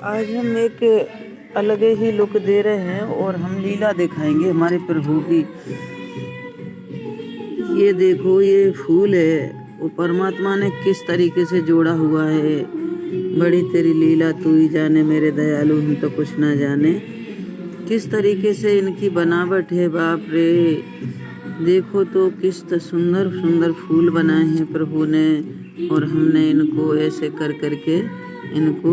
आज हम एक अलग ही लुक दे रहे हैं और हम लीला दिखाएंगे हमारे प्रभु की। ये देखो, ये फूल है, वो परमात्मा ने किस तरीके से जोड़ा हुआ है। बड़ी तेरी लीला तू ही जाने मेरे दयालु, हम तो कुछ ना जाने। किस तरीके से इनकी बनावट है, बाप रे। देखो तो किस सुंदर सुंदर फूल बनाए हैं प्रभु ने, और हमने इनको ऐसे कर करके इनको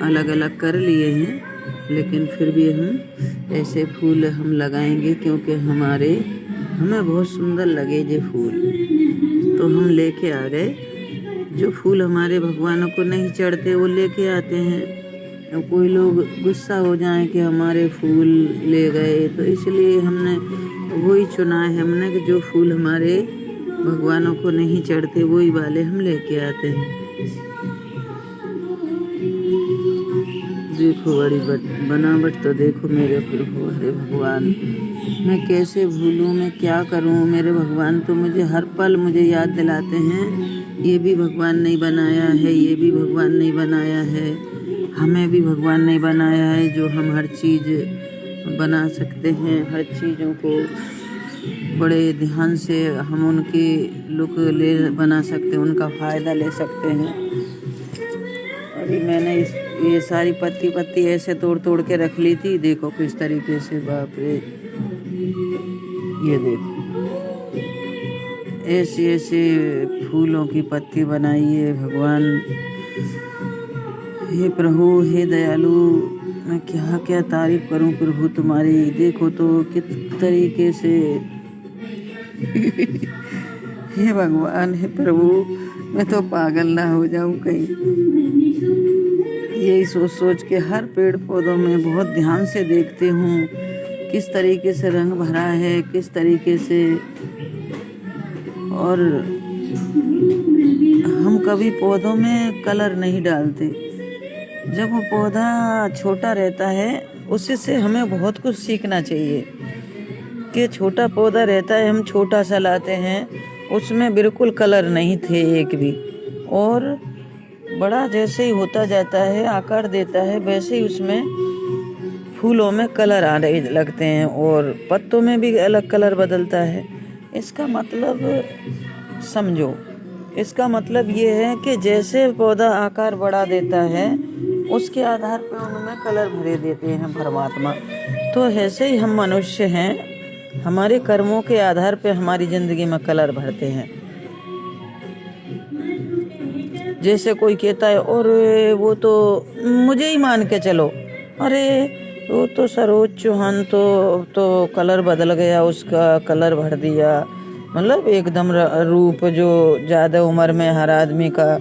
अलग अलग कर लिए हैं। लेकिन फिर भी हम ऐसे फूल हम लगाएंगे क्योंकि हमें बहुत सुंदर लगे ये फूल, तो हम लेके आ गए। जो फूल हमारे भगवानों को नहीं चढ़ते वो लेके आते हैं। अब कोई लोग गुस्सा हो जाए कि हमारे फूल ले गए, तो इसलिए हमने वही चुना है हमने कि जो फूल हमारे भगवानों को नहीं चढ़ते वही वाले हम लेके आते हैं। देखो बड़ी बनावट तो देखो मेरे प्रभु। अरे भगवान, मैं कैसे भूलूं, मैं क्या करूं। मेरे भगवान तो मुझे हर पल मुझे याद दिलाते हैं, ये भी भगवान नहीं बनाया है, ये भी भगवान नहीं बनाया है, हमें भी भगवान नहीं बनाया है। जो हम हर चीज़ बना सकते हैं, हर चीज़ों को बड़े ध्यान से हम उनकी लुक ले बना सकते हैं, उनका फ़ायदा ले सकते हैं। अभी मैंने ये सारी पत्ती ऐसे तोड़ तोड़ के रख ली थी। देखो किस तरीके से, बाप रे। ये देखो ऐसे फूलों की पत्ती बनाई है भगवान। हे प्रभु, हे दयालु, मैं क्या क्या तारीफ करूं प्रभु तुम्हारी। देखो तो किस तरीके से हे भगवान, हे प्रभु, मैं तो पागल ना हो जाऊं कहीं। यही सोच सोच के हर पेड़ पौधों में बहुत ध्यान से देखती हूँ किस तरीके से रंग भरा है, किस तरीके से। और हम कभी पौधों में कलर नहीं डालते। जब वो पौधा छोटा रहता है उससे हमें बहुत कुछ सीखना चाहिए कि छोटा पौधा रहता है, हम छोटा सा लाते हैं, उसमें बिल्कुल कलर नहीं थे एक भी, और बड़ा जैसे ही होता जाता है, आकार देता है, वैसे ही उसमें फूलों में कलर आने लगते हैं और पत्तों में भी अलग कलर बदलता है। इसका मतलब समझो, इसका मतलब ये है कि जैसे पौधा आकार बढ़ा देता है उसके आधार पर उनमें कलर भरे देते हैं परमात्मा। तो ऐसे ही हम मनुष्य हैं, हमारे कर्मों के आधार पर हमारी ज़िंदगी में कलर भरते हैं। जैसे कोई कहता है और वो तो मुझे ही मान के चलो, अरे वो तो सरोज चौहान तो कलर बदल गया, उसका कलर भर दिया। मतलब एकदम रूप जो ज़्यादा उम्र में हर आदमी का,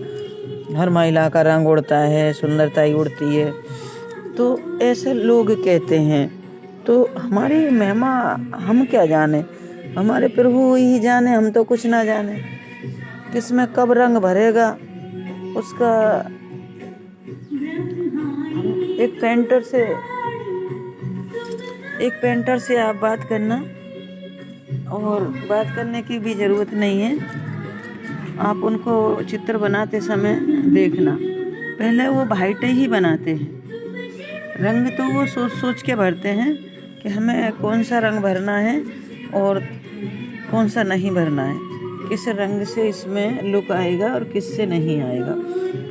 हर महिला का रंग उड़ता है, सुंदरता ही उड़ती है। तो ऐसे लोग कहते हैं, तो हमारी महिमा हम क्या जाने, हमारे प्रभु ही जाने, हम तो कुछ ना जाने। किसमें कब रंग भरेगा उसका। एक पेंटर से आप बात करना, और बात करने की भी ज़रूरत नहीं है। आप उनको चित्र बनाते समय देखना, पहले वो वाइट ही बनाते हैं। रंग तो वो सोच सोच के भरते हैं कि हमें कौन सा रंग भरना है और कौन सा नहीं भरना है, किस रंग से इसमें लुक आएगा और किससे नहीं आएगा।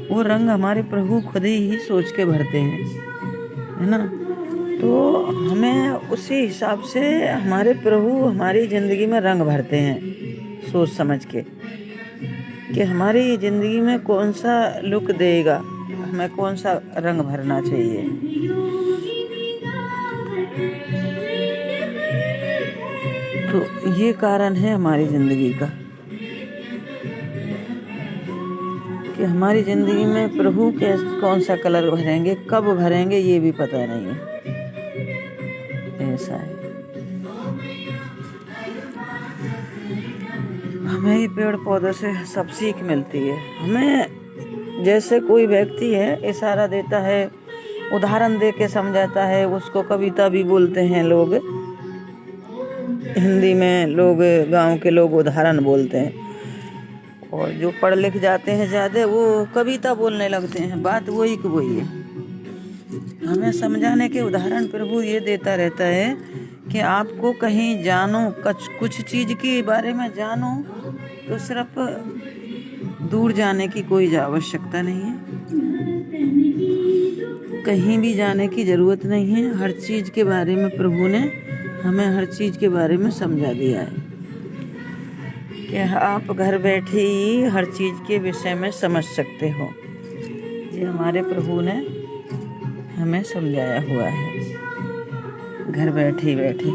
वो रंग हमारे प्रभु खुद ही सोच के भरते हैं, है ना। तो हमें उसी हिसाब से हमारे प्रभु हमारी ज़िंदगी में रंग भरते हैं, सोच समझ के कि हमारी ज़िंदगी में कौन सा लुक देगा, हमें कौन सा रंग भरना चाहिए। तो ये कारण है हमारी ज़िंदगी का कि हमारी ज़िंदगी में प्रभु के कौन सा कलर भरेंगे, कब भरेंगे, ये भी पता नहीं है। ऐसा है। हमें ही पेड़ पौधों से सब सीख मिलती है। हमें जैसे कोई व्यक्ति है, इशारा देता है, उदाहरण दे के समझाता है, उसको कविता भी बोलते हैं लोग। हिंदी में लोग, गांव के लोग उदाहरण बोलते हैं, और जो पढ़ लिख जाते हैं ज़्यादा वो कविता बोलने लगते हैं। बात वही की वही है। हमें समझाने के उदाहरण प्रभु ये देता रहता है कि आपको कहीं जानो, कुछ चीज़ के बारे में जानो तो सिर्फ दूर जाने की कोई आवश्यकता नहीं है, कहीं भी जाने की ज़रूरत नहीं है। हर चीज़ के बारे में प्रभु ने हमें हर चीज़ के बारे में समझा दिया है कि आप घर बैठे ही हर चीज़ के विषय में समझ सकते हो। ये हमारे प्रभु ने हमें समझाया हुआ है घर बैठे बैठे।